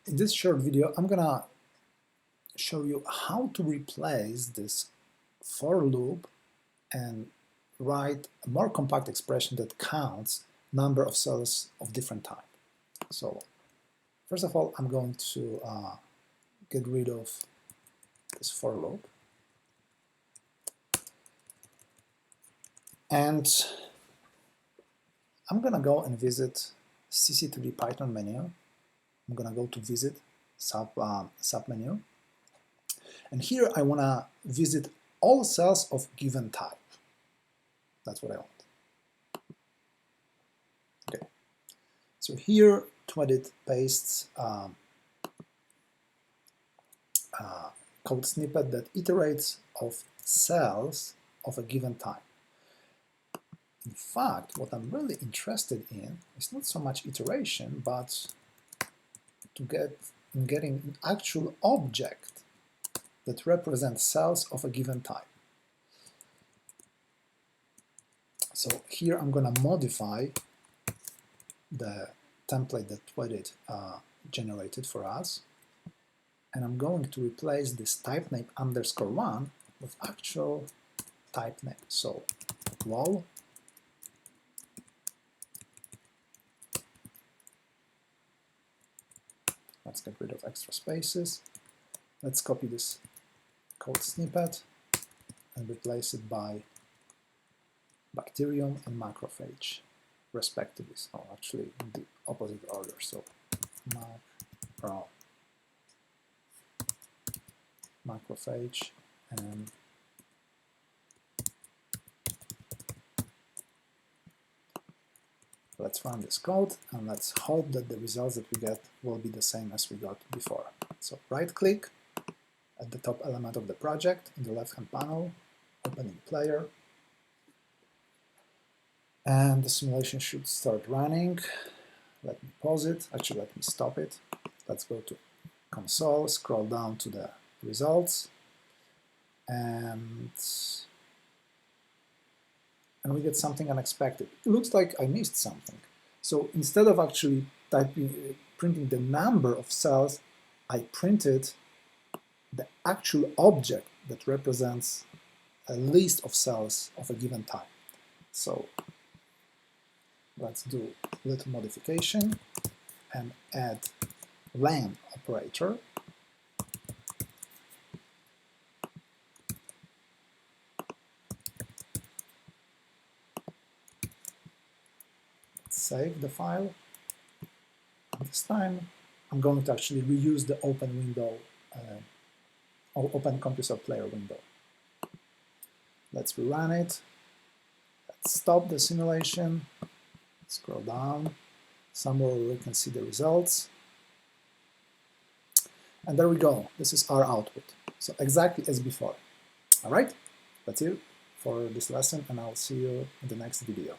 In this short video, I'm gonna show you how to replace this for loop and write a more compact expression that counts number of cells of different type. So first of all, I'm going to get rid of this for loop, and I'm gonna go and visit CC3D Python menu. I'm gonna go to visit sub menu, and here I wanna visit all cells of given type. That's what I want. Okay. So here Twedit pastes code snippet that iterates of cells of a given type. In fact, what I'm really interested in is not so much iteration, but getting an actual object that represents cells of a given type. So here I'm going to modify the template that Twedit generated for us, and I'm going to replace this type name _1 with actual type name. So lol . Let's get rid of extra spaces. Let's copy this code snippet and replace it by bacterium and macrophage, respectively. So actually in the opposite order. So macrophage and let's run this code and let's hope that the results that we get will be the same as we got before. So right click at the top element of the project in the left hand panel, opening player, and the simulation should start running. Let me pause it, actually let me stop it. Let's go to console, scroll down to the results, and we get something unexpected. It looks like I missed something. So instead of actually printing the number of cells, I printed the actual object that represents a list of cells of a given type. So let's do a little modification and add len operator. Save the file. This time I'm going to actually reuse the open window, or open computer player window. Let's rerun it. Let's stop the simulation. Scroll down somewhere where we can see the results. And there we go. This is our output. So exactly as before. All right, that's it for this lesson, and I'll see you in the next video.